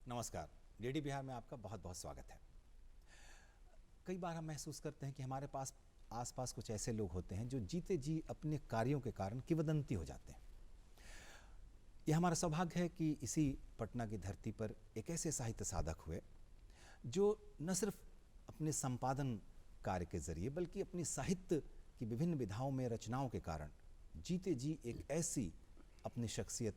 नमस्कार। डीडी बिहार में आपका बहुत बहुत स्वागत है। कई बार हम महसूस करते हैं कि हमारे पास आसपास कुछ ऐसे लोग होते हैं जो जीते जी अपने कार्यों के कारण किंवदंती हो जाते हैं। यह हमारा सौभाग्य है कि इसी पटना की धरती पर एक ऐसे साहित्य साधक हुए जो न सिर्फ अपने संपादन कार्य के जरिए बल्कि अपनी साहित्य की विभिन्न विधाओं में रचनाओं के कारण जीते जी एक ऐसी अपनी शख्सियत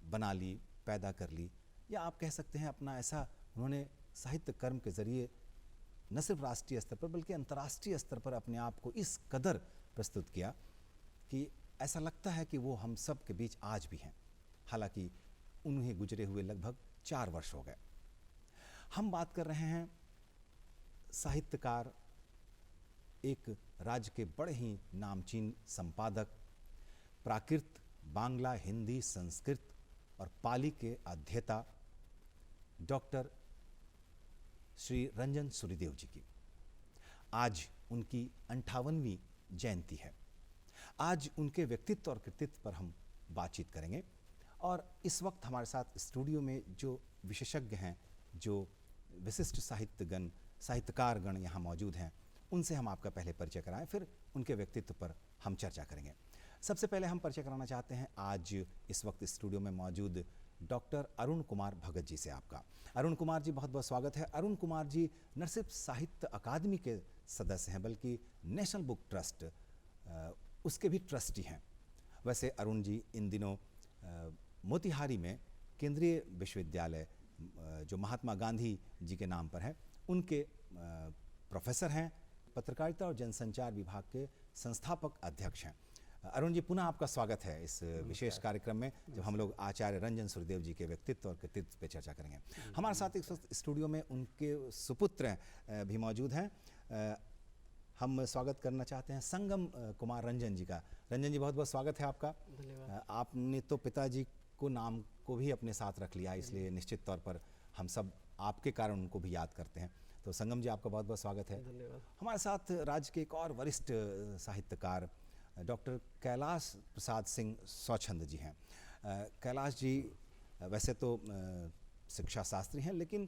बना ली, पैदा कर ली, या आप कह सकते हैं अपना ऐसा उन्होंने साहित्य कर्म के जरिए न सिर्फ राष्ट्रीय स्तर पर बल्कि अंतर्राष्ट्रीय स्तर पर अपने आप को इस कदर प्रस्तुत किया कि ऐसा लगता है कि वो हम सब के बीच आज भी हैं। हालांकि उन्हें गुजरे हुए लगभग 4 वर्ष हो गए। हम बात कर रहे हैं साहित्यकार, एक राज्य के बड़े ही नामचीन संपादक, प्राकृत, बांग्ला, हिंदी, संस्कृत और पाली के अध्येता डॉक्टर श्री रंजन सूरिदेव जी की आज उनकी 58वीं जयंती है। आज उनके व्यक्तित्व और कृतित्व पर हम बातचीत करेंगे और इस वक्त हमारे साथ स्टूडियो में जो विशेषज्ञ हैं, जो विशिष्ट साहित्यकारगण यहाँ मौजूद हैं, उनसे हम आपका पहले परिचय कराएं, फिर उनके व्यक्तित्व पर हम चर्चा करेंगे। सबसे पहले हम परिचय कराना चाहते हैं आज इस वक्त स्टूडियो में मौजूद डॉक्टर अरुण कुमार भगत जी से आपका। अरुण कुमार जी, बहुत बहुत स्वागत है। अरुण कुमार जी न सिर्फ साहित्य अकादमी के सदस्य हैं बल्कि नेशनल बुक ट्रस्ट उसके भी ट्रस्टी हैं। वैसे अरुण जी इन दिनों मोतिहारी में केंद्रीय विश्वविद्यालय जो महात्मा गांधी जी के नाम पर है, उनके प्रोफेसर हैं, पत्रकारिता और जनसंचार विभाग के संस्थापक अध्यक्ष हैं। अरुण जी, पुनः आपका स्वागत है इस विशेष कार्यक्रम में जब हम लोग आचार्य रंजन सूरिदेव जी के व्यक्तित्व और कृतित्व पे चर्चा करेंगे। हमारे साथ इस वक्त स्टूडियो में उनके सुपुत्र भी मौजूद हैं। हम स्वागत करना चाहते हैं संगम कुमार रंजन जी का। रंजन जी, बहुत बहुत स्वागत है आपका। धन्यवाद। आपने तो पिताजी को नाम को भी अपने साथ रख लिया, इसलिए निश्चित तौर पर हम सब आपके कारण उनको भी याद करते हैं। तो संगम जी, आपका बहुत बहुत स्वागत है। धन्यवाद। हमारे साथ राज्य के एक और वरिष्ठ साहित्यकार डॉक्टर कैलाश प्रसाद सिंह स्वच्छंद जी हैं। कैलाश जी वैसे तो शिक्षा शास्त्री हैं, लेकिन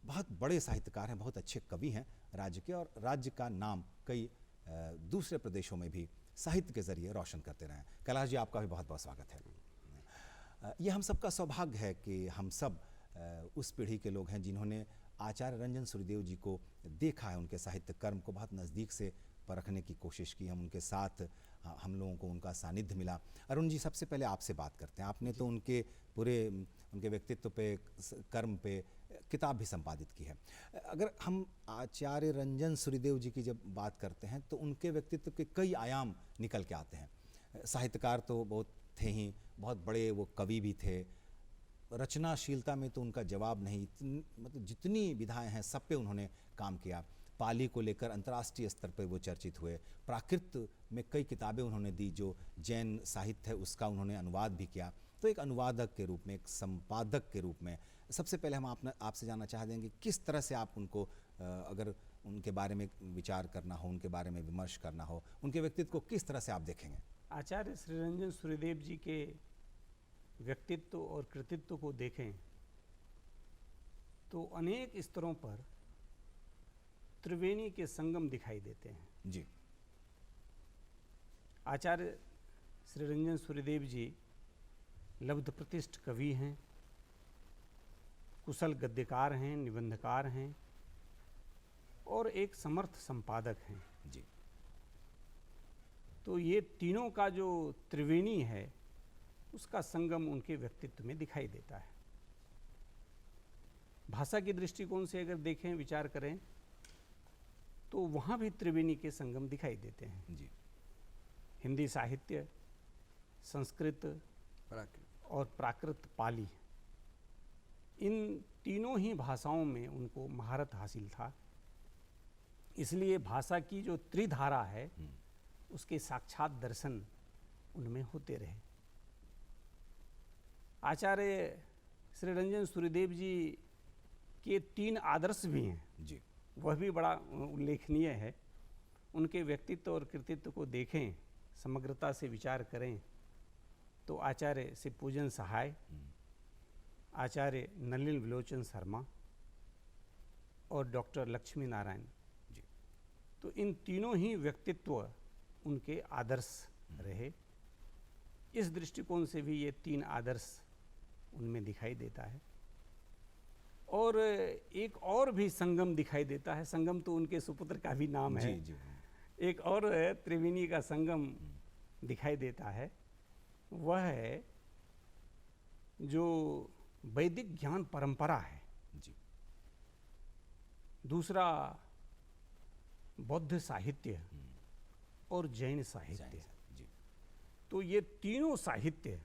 बहुत बड़े साहित्यकार हैं, बहुत अच्छे कवि हैं राज्य के, और राज्य का नाम कई दूसरे प्रदेशों में भी साहित्य के जरिए रोशन करते रहे हैं। कैलाश जी, आपका भी बहुत बहुत स्वागत है। ये हम सबका सौभाग्य है कि हम सब उस पीढ़ी के लोग हैं जिन्होंने आचार्य रंजन सूरिदेव जी को देखा है, उनके साहित्य कर्म को बहुत नज़दीक से परखने की कोशिश की, हम उनके साथ, हम लोगों को उनका सानिध्य मिला। अरुण जी, सबसे पहले आपसे बात करते हैं। आपने तो उनके पूरे उनके व्यक्तित्व पे, कर्म पे किताब भी संपादित की है। अगर हम आचार्य रंजन सूरिदेव जी की जब बात करते हैं तो उनके व्यक्तित्व के कई आयाम निकल के आते हैं। साहित्यकार तो बहुत थे ही, बहुत बड़े वो कवि भी थे। रचनाशीलता में तो उनका जवाब नहीं, मतलब जितनी विधाएं हैं सब पे उन्होंने काम किया। पाली को लेकर अंतर्राष्ट्रीय स्तर पर वो चर्चित हुए। प्राकृत में कई किताबें उन्होंने दी, जो जैन साहित्य है उसका उन्होंने अनुवाद भी किया। तो एक अनुवादक के रूप में, एक संपादक के रूप में सबसे पहले हम आपसे जानना चाहेंगे कि किस तरह से आप उनको, अगर उनके बारे में विचार करना हो, उनके बारे में विमर्श करना हो, उनके व्यक्तित्व को किस तरह से आप देखेंगे? आचार्य श्री रंजन सूरिदेव जी के व्यक्तित्व और कृतित्व को देखें तो अनेक स्तरों पर त्रिवेणी के संगम दिखाई देते हैं। जी। आचार्य श्री रंजन सूरिदेव जी लब्ध प्रतिष्ठ कवि हैं, कुशल गद्यकार हैं, निबंधकार हैं और एक समर्थ संपादक हैं। जी। तो ये तीनों का जो त्रिवेणी है उसका संगम उनके व्यक्तित्व में दिखाई देता है। भाषा के दृष्टिकोण से अगर देखें, विचार करें, तो वहाँ भी त्रिवेणी के संगम दिखाई देते हैं। जी। हिंदी साहित्य, संस्कृत और प्राकृत, पाली, इन तीनों ही भाषाओं में उनको महारत हासिल था। इसलिए भाषा की जो त्रिधारा है उसके साक्षात दर्शन उनमें होते रहे। आचार्य श्री रंजन सूरिदेव जी के 3 आदर्श भी हैं। जी। वह भी बड़ा उल्लेखनीय है। उनके व्यक्तित्व और कृतित्व को देखें, समग्रता से विचार करें तो आचार्य शिव पूजन सहाय, आचार्य नलिन विलोचन शर्मा और डॉक्टर लक्ष्मी नारायण जी। तो इन तीनों ही व्यक्तित्व उनके आदर्श रहे। इस दृष्टिकोण से भी ये तीन आदर्श उनमें दिखाई देता है। और एक और भी संगम दिखाई देता है। संगम तो उनके सुपुत्र का भी नाम है। जी। एक और त्रिवेणी का संगम दिखाई देता है, वह है जो वैदिक ज्ञान परंपरा है जी। दूसरा बौद्ध साहित्य और जैन साहित्य। जी। तो ये तीनों साहित्य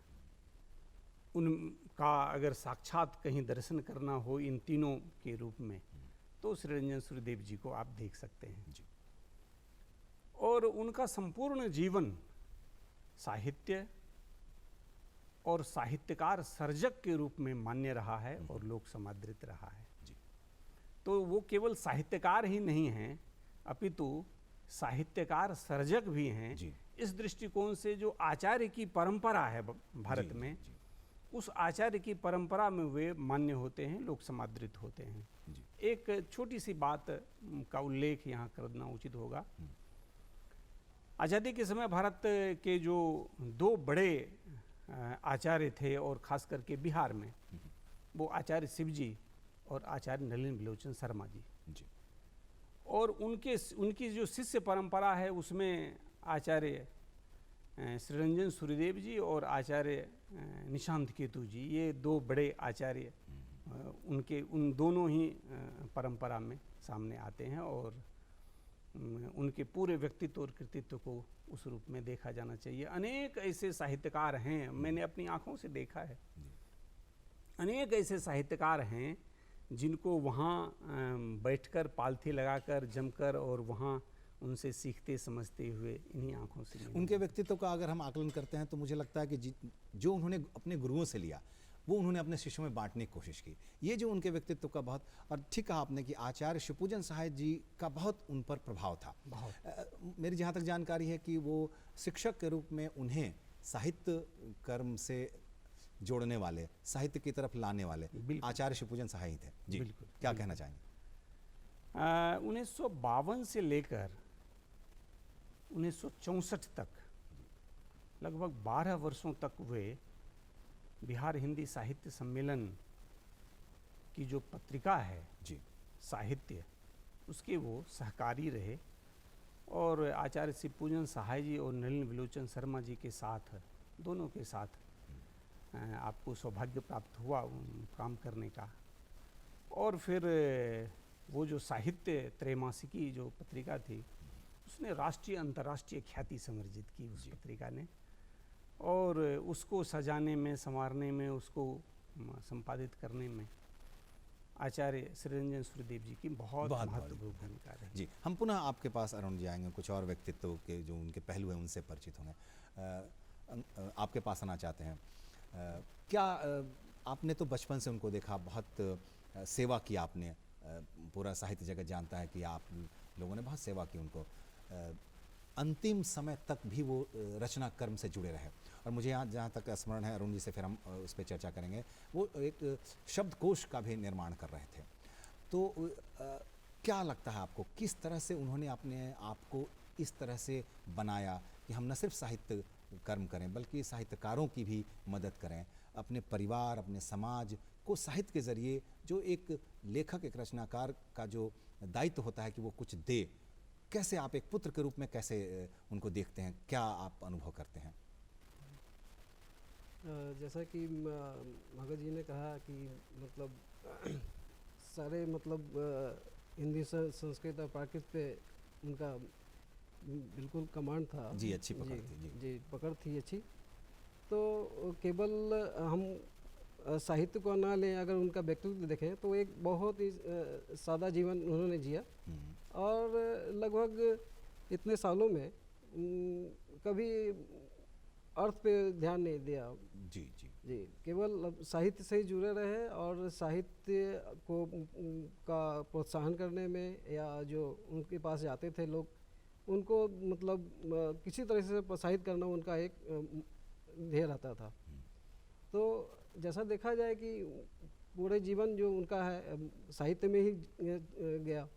उनका अगर साक्षात कहीं दर्शन करना हो इन तीनों के रूप में, तो श्री रंजन सूरिदेव जी को आप देख सकते हैं जी। और उनका संपूर्ण जीवन साहित्य और साहित्यकार सर्जक के रूप में मान्य रहा है और लोक समादृत रहा है जी। तो वो केवल साहित्यकार ही नहीं हैं, अपितु साहित्यकार सर्जक भी हैं। जी। इस दृष्टिकोण से जो आचार्य की परंपरा है भारत जी, में, जी। उस आचार्य की परंपरा में वे मान्य होते हैं, लोक समादृत होते हैं। जी। एक छोटी सी बात का उल्लेख यहाँ करना उचित होगा। आज़ादी के समय भारत के जो दो बड़े आचार्य थे, और खास करके बिहार में, वो आचार्य शिवजी और आचार्य नलिन विलोचन शर्मा जी। जी। और उनकी जो शिष्य परंपरा है उसमें आचार्य श्री रंजन सूरिदेव जी और आचार्य निशांत केतु जी, ये दो बड़े आचार्य उन दोनों ही परंपरा में सामने आते हैं। और उनके पूरे व्यक्तित्व और कृतित्व को उस रूप में देखा जाना चाहिए। अनेक ऐसे साहित्यकार हैं, मैंने अपनी आंखों से देखा है, अनेक ऐसे साहित्यकार हैं जिनको वहाँ बैठकर पालथी लगाकर जमकर और वहाँ उनसे सीखते समझते हुए इन्हीं आंखों से उनके व्यक्तित्व का अगर हम आकलन करते हैं तो मुझे लगता है कि जो उन्होंने अपने गुरुओं से लिया वो उन्होंने अपने शिष्यों में बांटने की कोशिश की। ये जो उनके व्यक्तित्व का बहुत, और ठीक कहा आपने कि आचार्य शिवपूजन सहाय जी का बहुत उन पर प्रभाव था। मेरी जहाँ तक जानकारी है कि वो शिक्षक के रूप में उन्हें साहित्य कर्म से जोड़ने वाले, साहित्य की तरफ लाने वाले आचार्य शिवपूजन सहाय ही थे। जी, बिल्कुल। क्या कहना चाहेंगे? 1952 से लेकर 1964 तक लगभग 12 वर्षों तक वे बिहार हिंदी साहित्य सम्मेलन की जो पत्रिका है जी, साहित्य, उसके वो सहकारी रहे। और आचार्य शिवपूजन सहाय जी और नलिन विलोचन शर्मा जी के साथ, दोनों के साथ आपको सौभाग्य प्राप्त हुआ काम करने का। और फिर वो जो साहित्य त्रैमासिकी जो पत्रिका थी, उसने राष्ट्रीय अंतर्राष्ट्रीय ख्याति समर्जित की उस पत्रिका ने। और उसको सजाने में, संवारने में, उसको संपादित करने में आचार्य श्री रंजन सूरिदेव जी की बहुत महत्वपूर्ण भूमिका रही। जी, हम पुनः आपके पास अरुण जी आएंगे, कुछ और व्यक्तित्व के जो उनके पहलू हैं उनसे परिचित होंगे। आपके पास आना चाहते हैं। क्या आपने तो बचपन से उनको देखा, बहुत सेवा की आपने, पूरा साहित्य जगत जानता है कि आप लोगों ने बहुत सेवा की उनको, अंतिम समय तक भी वो रचना कर्म से जुड़े रहे। और मुझे यहाँ जहाँ तक स्मरण है, अरुण जी से फिर हम उस पर चर्चा करेंगे, वो एक शब्दकोश का भी निर्माण कर रहे थे। तो क्या लगता है आपको, किस तरह से उन्होंने अपने आप को इस तरह से बनाया कि हम न सिर्फ साहित्य कर्म करें बल्कि साहित्यकारों की भी मदद करें, अपने परिवार, अपने समाज को साहित्य के ज़रिए, जो एक लेखक, एक रचनाकार का जो दायित्व होता है कि वो कुछ दे, कैसे आप एक पुत्र के रूप में कैसे उनको देखते हैं, क्या आप अनुभव करते हैं? जैसा कि भगत जी ने कहा कि मतलब सारे मतलब हिंदी संस्कृत और प्राकृत पे उनका बिल्कुल कमांड था। जी, अच्छी पकड़ थी। जी, पकड़ थी अच्छी। तो केवल हम साहित्य को ना लें, अगर उनका व्यक्तित्व देखें तो एक बहुत ही सादा जीवन उन्होंने जिया। और लगभग इतने सालों में कभी अर्थ पे ध्यान नहीं दिया। जी जी जी, केवल साहित्य से ही जुड़े रहे और साहित्य को का प्रोत्साहन करने में, या जो उनके पास जाते थे लोग, उनको मतलब किसी तरह से प्रोत्साहित करना उनका एक ध्येय रहता था। तो जैसा देखा जाए कि पूरे जीवन जो उनका है साहित्य में ही गया,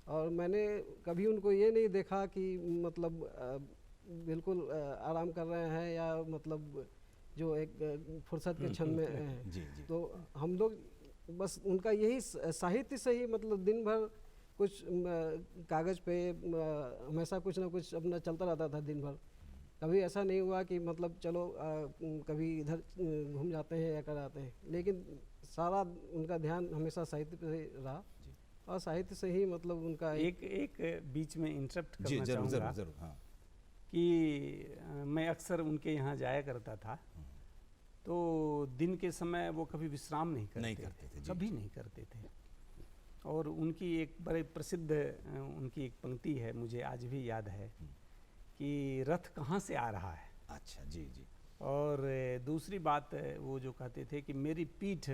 और मैंने कभी उनको ये नहीं देखा कि मतलब बिल्कुल आराम कर रहे हैं या मतलब जो एक फुर्सत के क्षण में हैं। जी जी। तो हम लोग बस उनका यही साहित्य से ही मतलब दिन भर कुछ कागज़ पे हमेशा कुछ ना कुछ अपना चलता रहता था दिन भर। कभी ऐसा नहीं हुआ कि मतलब चलो कभी इधर घूम जाते हैं या कर आते हैं, लेकिन सारा उनका ध्यान हमेशा साहित्य पे रहा और साहित्य से ही मतलब उनका एक बीच में इंटरप्ट जी करना जरूर चाहूँगा जरूर जरूर। हाँ कि मैं अक्सर उनके यहाँ जाया करता था, तो दिन के समय वो कभी विश्राम नहीं करते करते थे, जी, कभी नहीं करते थे। और उनकी एक बड़े प्रसिद्ध उनकी एक पंक्ति है, मुझे आज भी याद है कि रथ कहाँ से आ रहा है। अच्छा जी जी। और दूसरी बात वो जो कहते थे कि मेरी पीठ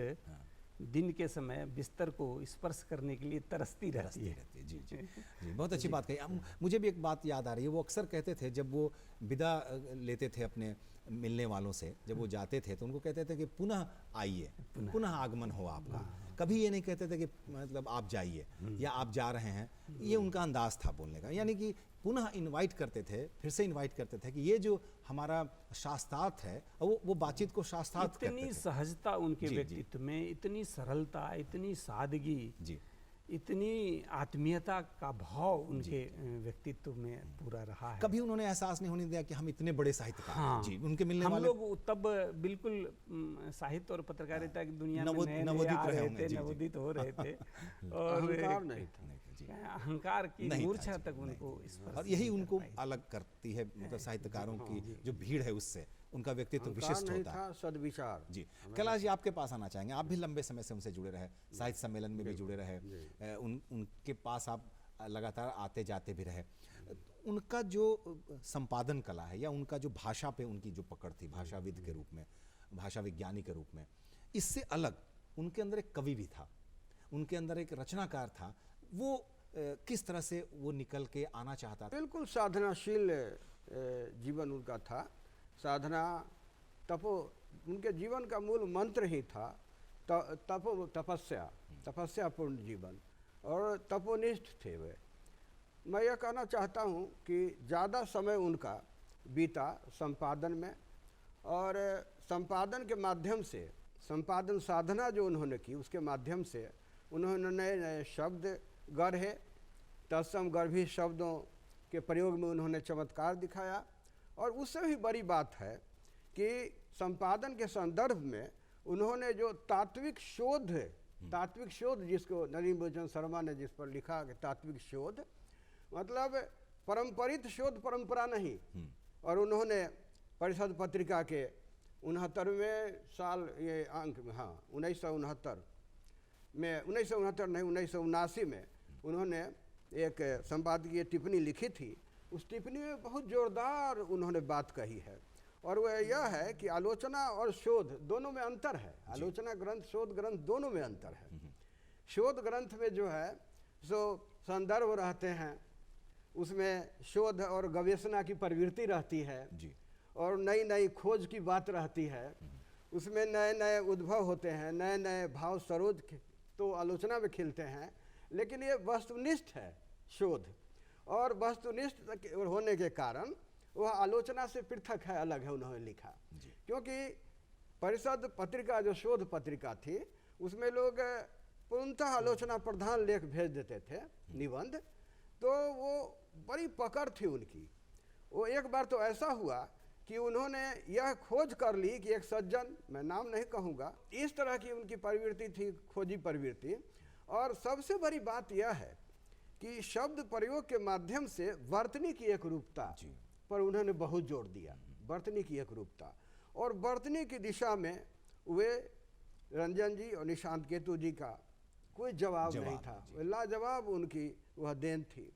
दिन के समय बिस्तर को स्पर्श करने के लिए तरसती रहती है। जी जी जी, बहुत अच्छी बात कही। मुझे भी एक बात याद आ रही है, वो अक्सर कहते थे जब वो विदा लेते थे अपने मिलने वालों से, जब वो जाते थे तो उनको कहते थे कि पुनः आइए, पुनः आगमन हो आपका। कभी ये नहीं कहते थे कि मतलब आप जाइए या आप जा रहे हैं, ये उनका अंदाज था बोलने का, यानी कि पुनः इनवाइट करते थे, फिर से इनवाइट करते थे कि ये जो हमारा शास्त्रार्थ है वो बातचीत को शास्त्रार्थ करते इतनी थे। सहजता उनके जी, व्यक्तित्व में, इतनी सरलता, इतनी सादगी, जी इतनी आत्मीयता का भाव उनके व्यक्तित्व में पूरा रहा है। कभी उन्होंने एहसास नहीं होने दिया कि हम इतने बड़े साहित्यकार हैं। हाँ, जी, उनके मिलने हम वाले लोग तब बिल्कुल साहित्य और पत्रकारिता की दुनिया में नए नवोदित आ रहे रहे होंगे, थे, जी, जी। नवोदित हो रहे थे और अहंकार नहीं था। अहंकार की नहीं था, मूर्छा जी, तक नहीं उनको था। स्पर्श और यही नहीं कर उनको पाई। अलग करती है, मतलब साहित्यकारों की जो भीड़ है उससे उनका व्यक्तित्व विशिष्ट नहीं होता है। था, सद्विचार। जी, कैलाश जी आपके पास आना चाहेंगे। आप भी लंबे समय से उनसे जुड़े रहे, साहित्य सम्मेलन में भी जुड़े रहे, उनके पास आप लगातार आते जाते भी रहे। उनका जो संपादन कला है या उनका जो भाषा पे उनकी जो पकड़ थी, भाषाविद के रूप में, भाषा विज्ञानी के रूप में, इससे अलग उनके अंदर एक कवि भी था, उनके अंदर एक रचनाकार था। वो किस तरह से वो निकल के आना चाहता था? बिल्कुल साधनाशील जीवन उनका था। साधना उनके जीवन का मूल मंत्र ही था तपस्यापूर्ण जीवन, और तपोनिष्ठ थे वे। मैं यह कहना चाहता हूँ कि ज़्यादा समय उनका बीता संपादन में, और संपादन के माध्यम से, संपादन साधना जो उन्होंने की उसके माध्यम से उन्होंने नए नए शब्द गढ़े, तत्सम गर्भी शब्दों के प्रयोग में उन्होंने चमत्कार दिखाया। और उससे भी बड़ी बात है कि संपादन के संदर्भ में उन्होंने जो तात्विक शोध जिसको नलिन बिलोचन शर्मा ने जिस पर लिखा कि तात्विक शोध मतलब परंपरित शोध परंपरा नहीं। और उन्होंने परिषद पत्रिका के 69वें साल ये अंक में, हाँ 1979 में उन्होंने एक संपादकीय टिप्पणी लिखी थी। उस टिप्पणी में बहुत जोरदार उन्होंने बात कही है, और वह यह है कि आलोचना और शोध दोनों में अंतर है। आलोचना ग्रंथ, शोध ग्रंथ दोनों में अंतर है। शोध ग्रंथ में जो है सो संदर्भ रहते हैं, उसमें शोध और गवेषणा की प्रवृत्ति रहती है जी। और नई नई खोज की बात रहती है, उसमें नए नए उद्भव होते हैं, नए नए भाव सरोज तो आलोचना में खिलते हैं। लेकिन ये वस्तुनिष्ठ है शोध, और वस्तुनिष्ठ होने के कारण वह आलोचना से पृथक है, अलग है। उन्होंने लिखा क्योंकि परिषद पत्रिका जो शोध पत्रिका थी उसमें लोग पूर्णतः आलोचना प्रधान लेख भेज देते थे, निबंध, तो वो बड़ी पकड़ थी उनकी। वो एक बार तो ऐसा हुआ कि उन्होंने यह खोज कर ली कि एक सज्जन, मैं नाम नहीं कहूँगा, इस तरह की उनकी प्रवृत्ति थी, खोजी प्रवृत्ति। और सबसे बड़ी बात यह है कि शब्द प्रयोग के माध्यम से वर्तनी की एक रूपता पर उन्होंने बहुत जोर दिया, वर्तनी की एक रूपता। और वर्तनी की दिशा में वे रंजन जी और निशांत केतु जी का कोई जवाब नहीं था, लाजवाब उनकी वह देन थी।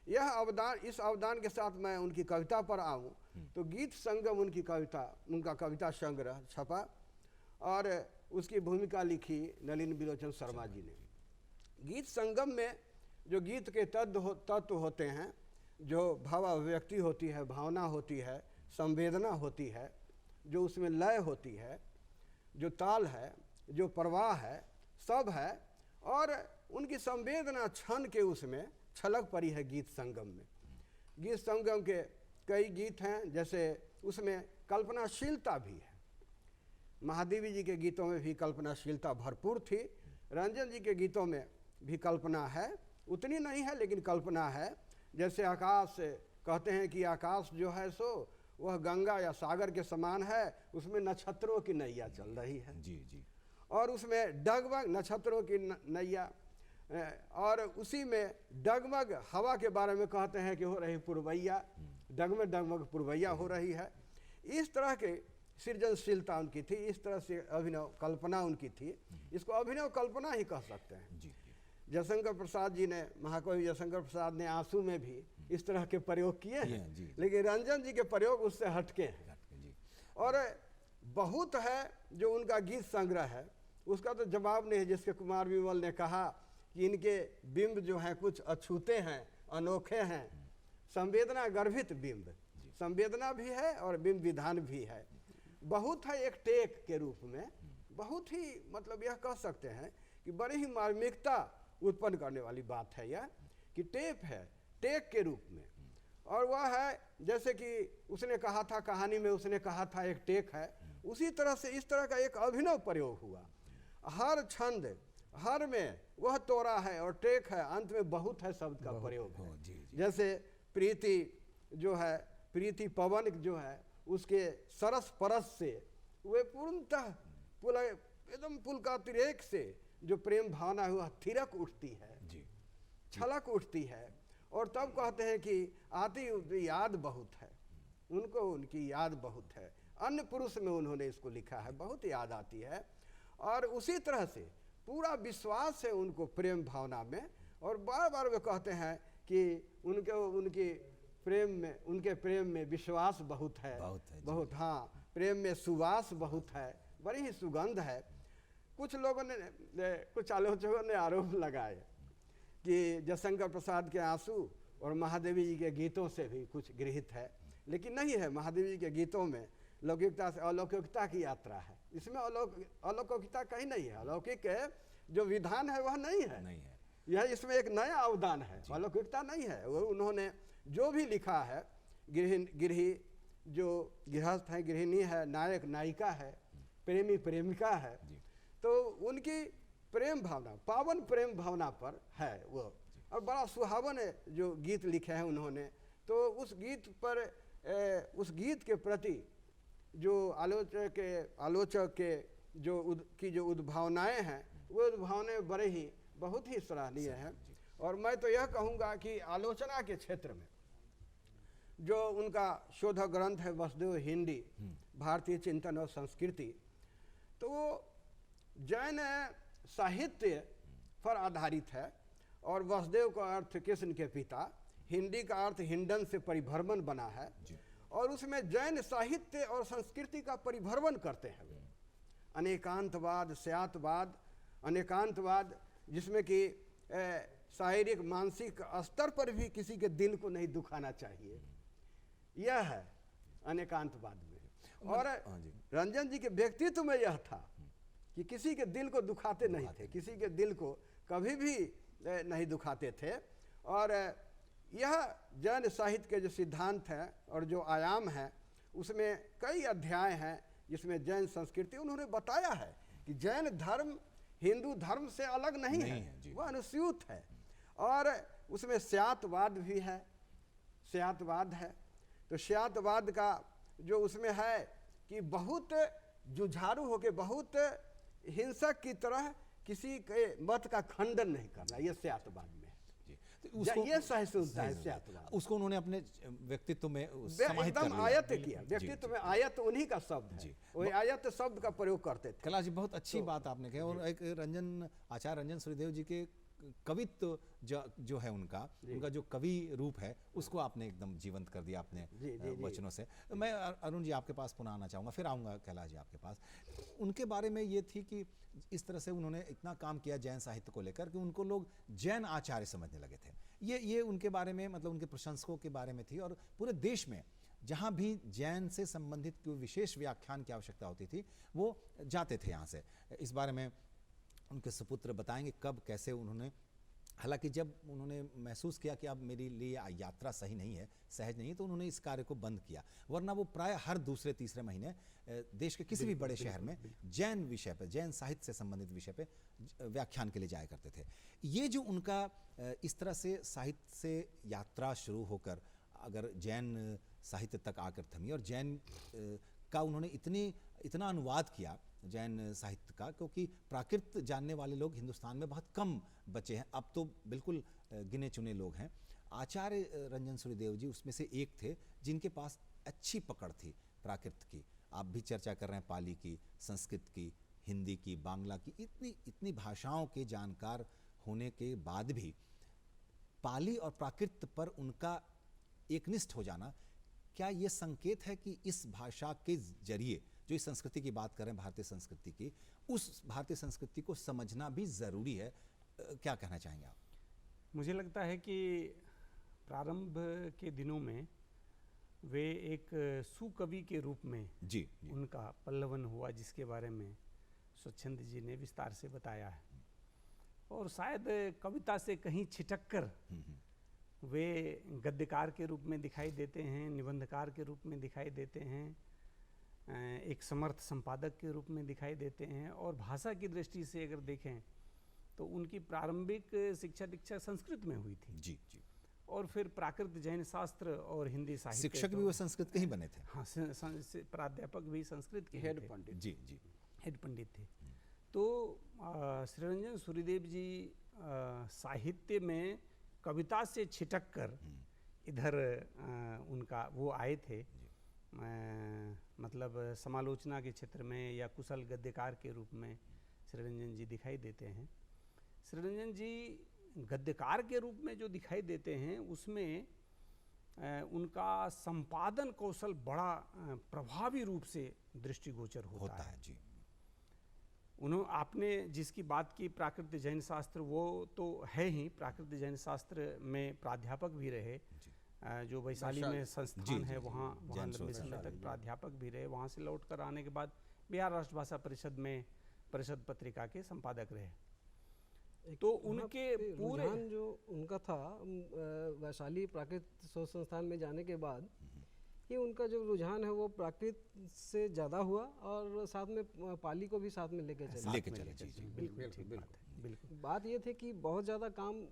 यह अवदान, इस अवदान के साथ मैं उनकी कविता पर आऊँ तो गीत संगम उनकी कविता, उनका कविता संग्रह छपा और उसकी भूमिका लिखी नलिन बिलोचन शर्मा जी ने। गीत संगम में जो गीत के तत्व होते हैं, जो भावाभिव्यक्ति होती है, भावना होती है, संवेदना होती है, जो उसमें लय होती है, जो ताल है, जो प्रवाह है, सब है, और उनकी संवेदना क्षण के उसमें छलक पड़ी है गीत संगम में। गीत संगम के कई गीत हैं, जैसे उसमें कल्पनाशीलता भी है। महादेवी जी के गीतों में भी कल्पनाशीलता भरपूर थी, रंजन जी के गीतों में भी कल्पना है, उतनी नहीं है लेकिन कल्पना है। जैसे आकाश, कहते हैं कि आकाश जो है सो वह गंगा या सागर के समान है, उसमें नक्षत्रों की नैया चल रही है। जी जी। और उसमें डगमग नक्षत्रों की नैया, और उसी में डगमग हवा के बारे में कहते हैं कि हो रही पुरवैया, डगमग डगमग पुरवैया हो रही है। इस तरह के सृजनशीलता उनकी थी, इस तरह से अभिनव कल्पना उनकी थी। इसको अभिनव कल्पना ही कह सकते हैं। जी। जयशंकर प्रसाद जी ने, महाकवि जयशंकर प्रसाद ने आंसू में भी इस तरह के प्रयोग किए हैं, जी। लेकिन रंजन जी के प्रयोग उससे हटके हैं। जी। और बहुत है जो उनका गीत संग्रह है, उसका तो जवाब नहीं है। जिसके कुमार विमल ने कहा कि इनके बिंब जो हैं कुछ अछूते हैं, अनोखे हैं, संवेदना गर्भित बिंब, संवेदना भी है और बिंब विधान भी है। बहुत है एक टेक के रूप में, बहुत ही मतलब यह कह सकते हैं कि बड़ी ही मार्मिकता उत्पन्न करने वाली बात है यह, कि टेप है, टेक के रूप में। और वह है जैसे कि उसने कहा था, कहानी में उसने कहा था एक टेक है, उसी तरह से इस तरह का एक अभिनव प्रयोग हुआ। हर छंद, हर में वह तोरा है और टेक है, अंत में बहुत है शब्द का प्रयोग है। जैसे प्रीति जो है, प्रीति पवन जो है, उसके सरस परस से वे पूर्णतः एकदम पुलकातिरेक से जो प्रेम भावना हुआ थिरक उठती है, छलक उठती है। और तब कहते हैं कि आती याद बहुत है, उनको उनकी याद बहुत है। अन्य पुरुष में उन्होंने इसको लिखा है, बहुत याद आती है। और उसी तरह से पूरा विश्वास है उनको प्रेम भावना में। और बार बार वे कहते हैं कि उनके प्रेम में विश्वास बहुत है, बहुत हाँ, प्रेम में सुवास बहुत है, बड़ी ही सुगंध है। कुछ लोगों ने, कुछ आलोचकों ने आरोप लगाए कि जयशंकर प्रसाद के आंसू और महादेवी जी के गीतों से भी कुछ गृहित है, लेकिन नहीं है। महादेवी जी के गीतों में लौकिकता से अलौकिकता की यात्रा है, इसमें अलौकिकता कहीं नहीं है। अलौकिक जो विधान है वह नहीं है, यह इसमें एक नया अवदान है, अलौकिकता नहीं है। वो उन्होंने जो भी लिखा है, गृही जो गृहस्थ है, गृहिणी है, नायक नायिका है, प्रेमी प्रेमिका है, तो उनकी प्रेम भावना, पावन प्रेम भावना पर है वो। और बड़ा सुहावन जो गीत लिखे हैं उन्होंने, तो उस गीत के प्रति जो आलोचक के जो उद्भावनाएं हैं, वो उद्भावनाएं बड़े ही बहुत ही सराहनीय हैं। और मैं तो यह कहूँगा कि आलोचना के क्षेत्र में जो उनका शोध ग्रंथ है वसुदेव हिंदी, भारतीय चिंतन और संस्कृति, तो वो जैन साहित्य पर आधारित है। और वसुदेव का अर्थ कृष्ण के पिता, हिंदी का अर्थ हिंडन से परिभ्रमण बना है, और उसमें जैन साहित्य और संस्कृति का परिभ्रमण करते हैं। अनेकांतवाद, स्यातवाद, अनेकांतवाद, जिसमें कि शारीरिक मानसिक स्तर पर भी किसी के दिल को नहीं दुखाना चाहिए, यह है अनेकांतवाद में। और रंजन जी के व्यक्तित्व में यह था कि किसी के दिल को दुखाते नहीं थे, किसी के दिल को कभी भी नहीं दुखाते थे। और यह जैन साहित्य के जो सिद्धांत हैं और जो आयाम हैं, उसमें कई अध्याय हैं जिसमें जैन संस्कृति उन्होंने बताया है कि जैन धर्म हिंदू धर्म से अलग नहीं है, वह अनुस्यूत है। और उसमें स्यातवाद भी है, स्यातवाद है। तो स्यातवाद का जो उसमें है कि बहुत जुझारू होकर, बहुत हिंसक की तरह किसी के मत का खंडन नहीं करना, यह स्यातवाद में है। ये सहिष्णुता है स्यातवाद। उसको उन्होंने अपने व्यक्तित्व में समाहित कर एकदम आयत किया, व्यक्तित्व में आयत उन्हीं का शब्द है, वही आयत शब्द का प्रयोग करते थे। कैलाश जी, बहुत अच्छी बात आपने कही। और एक आचार्य रंजन सूरिदेव जी के कवित्व जो है उनका जो कवि रूप है, उसको आपने एकदम जीवंत कर दिया अपने वचनों से। मैं अरुण जी आपके पास पुनः आना चाहूँगा, फिर आऊँगा कैलाश जी आपके पास। उनके बारे में ये थी कि इस तरह से उन्होंने इतना काम किया जैन साहित्य को लेकर कि उनको लोग जैन आचार्य समझने लगे थे। ये उनके बारे में, मतलब उनके प्रशंसकों के बारे में थी। और पूरे देश में जहाँ भी जैन से संबंधित कोई विशेष व्याख्यान की आवश्यकता होती थी वो जाते थे यहाँ से। इस बारे में उनके सुपुत्र बताएंगे कब कैसे उन्होंने, हालांकि जब उन्होंने महसूस किया कि अब मेरे लिए यात्रा सही नहीं है, सहज नहीं है, तो उन्होंने इस कार्य को बंद किया। वरना वो प्राय हर दूसरे तीसरे महीने देश के किसी भी बड़े शहर में जैन विषय पर, जैन साहित्य से संबंधित विषय पे व्याख्यान के लिए जाया करते थे। ये जो उनका इस तरह से साहित्य से यात्रा शुरू होकर अगर जैन साहित्य तक आकर थमी, और जैन का उन्होंने इतना अनुवाद किया जैन साहित्य का, क्योंकि प्राकृत जानने वाले लोग हिंदुस्तान में बहुत कम बचे हैं, अब तो बिल्कुल गिने चुने लोग हैं। आचार्य रंजन सूरिदेव जी उसमें से एक थे जिनके पास अच्छी पकड़ थी प्राकृत की। आप भी चर्चा कर रहे हैं पाली की, संस्कृत की, हिंदी की, बांग्ला की, इतनी भाषाओं के जानकार होने के बाद भी पाली और प्राकृत पर उनका एकनिष्ठ हो जाना, क्या ये संकेत है कि इस भाषा के जरिए जो इस संस्कृति की बात कर रहे हैं, भारतीय संस्कृति की, उस भारतीय संस्कृति को समझना भी ज़रूरी है? क्या कहना चाहेंगे आप? मुझे लगता है कि प्रारंभ के दिनों में वे एक सुकवि के रूप में जी। उनका पल्लवन हुआ, जिसके बारे में स्वच्छंद जी ने विस्तार से बताया है। और शायद कविता से कहीं छिटक कर वे गद्यकार के रूप में दिखाई देते हैं, निबंधकार के रूप में दिखाई देते हैं, एक समर्थ संपादक के रूप में दिखाई देते हैं। और भाषा की दृष्टि से अगर देखें तो उनकी प्रारंभिक शिक्षा दीक्षा संस्कृत में हुई थी। जी। और फिर प्राकृत जैन शास्त्र और हिंदी साहित्य, शिक्षक भी वो संस्कृत के ही बने थे। हाँ, प्राध्यापक भी संस्कृत के हेड थे। पंडित। जी। हेड पंडित थे। तो श्रीरंजन सूरिदेव जी साहित्य में कविता से छिटक कर इधर उनका वो आए थे, मतलब समालोचना के क्षेत्र में या कुशल गद्यकार के रूप में श्रीरंजन जी दिखाई देते हैं। श्रीरंजन जी गद्यकार के रूप में जो दिखाई देते हैं उसमें उनका संपादन कौशल बड़ा प्रभावी रूप से दृष्टिगोचर होता है। जी। आपने जिसकी बात की प्राकृत जैन शास्त्र, वो तो है ही, प्राकृत जैन शास्त्र में प्राध्यापक भी रहे, जो वैशाली में संस्थान है वहाँ लंबे समय तक प्राध्यापक भी रहे। वहाँ से लौट कर आने के बाद बिहार राष्ट्रभाषा परिषद में परिषद पत्रिका के संपादक रहे। तो उनके पूरे जो उनका था वैशाली प्राकृत शोध संस्थान में जाने के बाद कि उनका जो रुझान है वो प्राकृत से ज़्यादा हुआ, और साथ में पाली को भी साथ में लेके चले। जी। बिल्कुल। बात ये थी कि बहुत ज़्यादा काम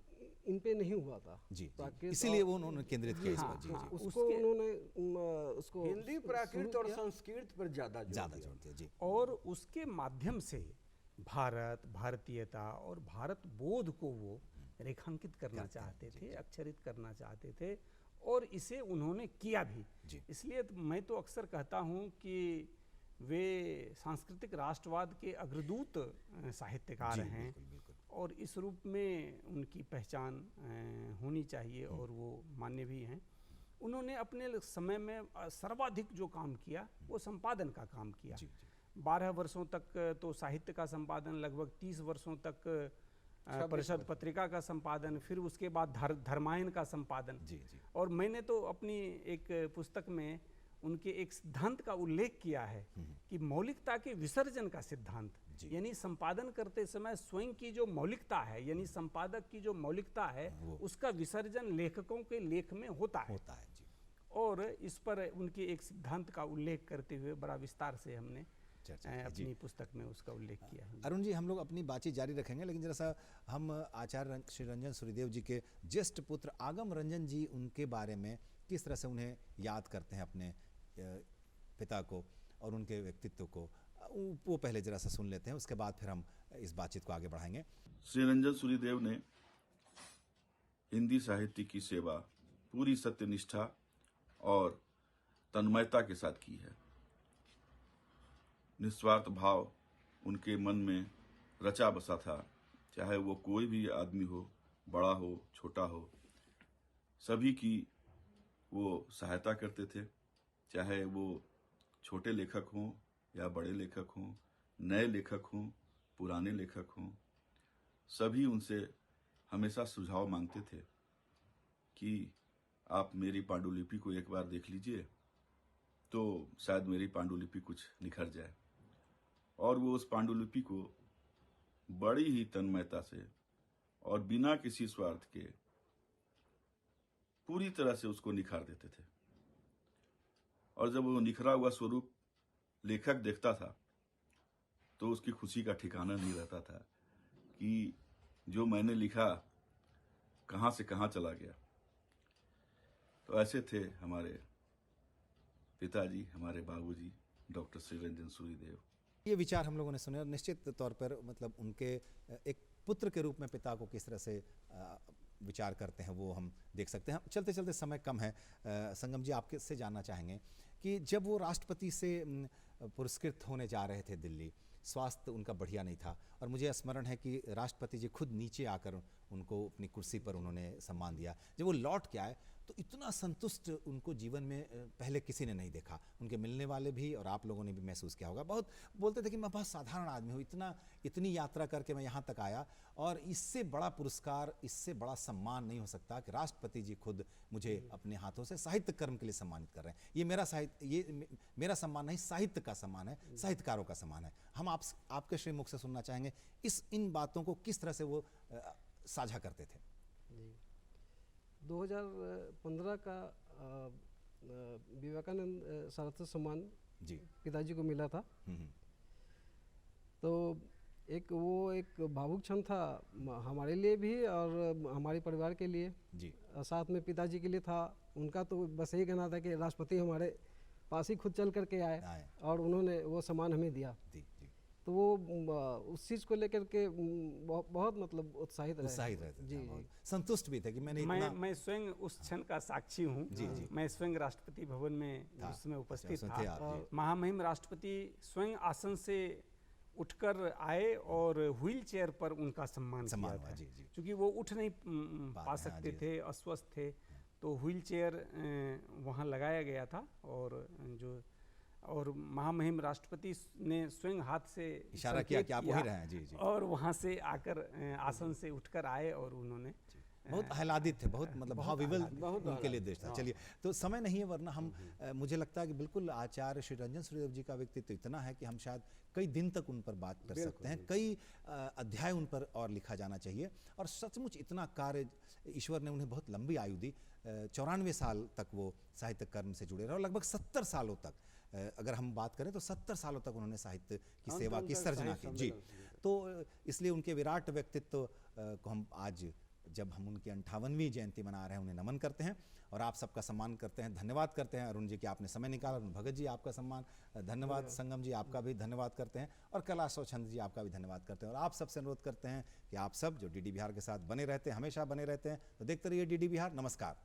इन पे नहीं हुआ था जी। इसीलिए वो उन्होंने केंद्रित किया इस पर। जी। उसको उन्होंने उसको हिंदी, प्राकृत और संस्कृत पर ज़्यादा जोर दिया। जी। और उसके माध्यम से भारत, भारतीयता और भारत बोध को वो रेखांकित करना चाहते थे, अक्षरित करना चाहते थे, और इसे उन्होंने किया भी। इसलिए मैं तो अक्सर कहता हूँ कि वे सांस्कृतिक राष्ट्रवाद के अग्रदूत साहित्यकार हैं। बिल्कुल। और इस रूप में उनकी पहचान होनी चाहिए, और वो मान्य भी हैं। उन्होंने अपने समय में सर्वाधिक जो काम किया वो संपादन का काम किया। 12 वर्षों तक तो साहित्य का संपादन, लगभग 30 वर्षों तक परिषद पत्रिका का संपादन, फिर उसके बाद धर्मायन का संपादन। और मैंने तो अपनी एक पुस्तक में उनके एक सिद्धांत का उल्लेख किया है कि मौलिकता के विसर्जन का सिद्धांत, यानी संपादन करते समय स्वयं की जो मौलिकता है, यानी संपादक की जो मौलिकता है, उसका विसर्जन लेखकों के लेख में होता है। और इस पर उनके एक सिद्धांत का उल्लेख करते हुए बड़ा विस्तार से हमने अपनी पुस्तक में उसका उल्लेख किया है। अरुण जी, हम लोग अपनी बातचीत जारी रखेंगे, लेकिन जरा सा हम आचार्य श्री रंजन सूरिदेव जी के ज्येष्ठ पुत्र आगम रंजन जी, उनके बारे में किस तरह से उन्हें याद करते हैं, अपने पिता को और उनके व्यक्तित्व को, वो पहले जरा सा सुन लेते हैं, उसके बाद फिर हम इस बातचीत को आगे बढ़ाएंगे। श्री रंजन सूरिदेव ने हिंदी साहित्य की सेवा पूरी सत्यनिष्ठा और तन्मयता के साथ की है। निस्वार्थ भाव उनके मन में रचा बसा था, चाहे वो कोई भी आदमी हो, बड़ा हो, छोटा हो, सभी की वो सहायता करते थे। चाहे वो छोटे लेखक हों या बड़े लेखक हों, नए लेखक हों, पुराने लेखक हों, सभी उनसे हमेशा सुझाव मांगते थे कि आप मेरी पांडुलिपि को एक बार देख लीजिए, तो शायद मेरी पांडुलिपि कुछ निखर जाए। और वो उस पांडुलिपि को बड़ी ही तन्मयता से और बिना किसी स्वार्थ के पूरी तरह से उसको निखार देते थे। और जब वो निखरा हुआ स्वरूप लेखक देखता था तो उसकी खुशी का ठिकाना नहीं रहता था कि जो मैंने लिखा कहाँ से कहाँ चला गया। तो ऐसे थे हमारे पिताजी, हमारे बाबूजी डॉक्टर श्री रंजन सूरिदेव। ये विचार हम लोगों ने सुने और निश्चित तौर पर मतलब उनके एक पुत्र के रूप में पिता को किस तरह से विचार करते हैं वो हम देख सकते हैं। चलते चलते समय कम है, संगम जी आपके से जानना चाहेंगे कि जब वो राष्ट्रपति से पुरस्कृत होने जा रहे थे दिल्ली, स्वास्थ्य उनका बढ़िया नहीं था और मुझे स्मरण है कि राष्ट्रपति जी खुद नीचे आकर उनको अपनी कुर्सी पर उन्होंने सम्मान दिया। जब वो लौट के आए तो इतना संतुष्ट उनको जीवन में पहले किसी ने नहीं देखा, उनके मिलने वाले भी और आप लोगों ने भी महसूस किया होगा। बहुत बोलते थे कि मैं बहुत साधारण आदमी हूँ, इतनी यात्रा करके मैं यहाँ तक आया और इससे बड़ा पुरस्कार, इससे बड़ा सम्मान नहीं हो सकता कि राष्ट्रपति जी खुद मुझे अपने हाथों से साहित्य कर्म के लिए सम्मानित कर रहे हैं। ये मेरा सम्मान नहीं, साहित्य का सम्मान है, साहित्यकारों का सम्मान है। हम आपके श्री मुख से सुनना चाहेंगे इन बातों को किस तरह से वो साझा करते थे। 2015 का विवेकानंद सारथी सम्मान जी पिताजी को मिला था। तो एक भावुक क्षण था हमारे लिए भी और हमारे परिवार के लिए जी, साथ में पिताजी के लिए था। उनका तो बस यही कहना था कि राष्ट्रपति हमारे पास ही खुद चल करके आए और उन्होंने वो सम्मान हमें दिया। तो वो उस चीज़ को लेकर के बहुत मतलब उत्साहित रहते जी, संतुष्ट भी थे कि मैं स्वयं उस क्षण का साक्षी हूँ। मैं स्वयं राष्ट्रपति भवन में उस समय उपस्थित था। महामहिम राष्ट्रपति स्वयं आसन से उठकर आए और व्हील चेयर पर उनका सम्मान किया था। क्योंकि वो उठ नहीं पा सकते थे, अस्वस्थ थे, तो व्हील चेयर वहाँ लगाया गया था और महामहिम राष्ट्रपति ने स्वयं हाथ से इशारा किया कि आप वहीं रहें। जी। और वहाँ से आकर आसन से उठकर आए और उन्होंने बहुत आह्लादित थे, बहुत मतलब भावविवल उनके लिए देश था। चलिए, तो समय नहीं है वरना हम मुझे लगता है कि बिल्कुल आचार्य श्री रंजन सूरिदेव जी का व्यक्तित्व इतना है कि हम शायद कई दिन तक उन पर बात कर सकते हैं, कई अध्याय उन पर और लिखा जाना चाहिए। और सचमुच इतना कार्य ईश्वर ने उन्हें बहुत लंबी आयु दी, 94 साल तक वो साहित्य कर्म से जुड़े रहे और लगभग 70 सालों तक, अगर हम बात करें तो 70 सालों तक उन्होंने साहित्य की सेवा की, सर्जना की। जी, तो इसलिए उनके विराट व्यक्तित्व को हम आज जब हम उनकी 58वीं जयंती मना रहे हैं उन्हें नमन करते हैं और आप सबका सम्मान करते हैं, धन्यवाद करते हैं। अरुण जी कि आपने समय निकाला, अरुण भगत जी आपका सम्मान धन्यवाद, संगम जी आपका भी धन्यवाद करते हैं और कैलाश स्वच्छंद जी आपका भी धन्यवाद करते हैं। और आप सबसे अनुरोध करते हैं कि आप सब जो डीडी बिहार के साथ बने रहते हैं, हमेशा बने रहते हैं, तो देखते रहिए डीडी बिहार। नमस्कार।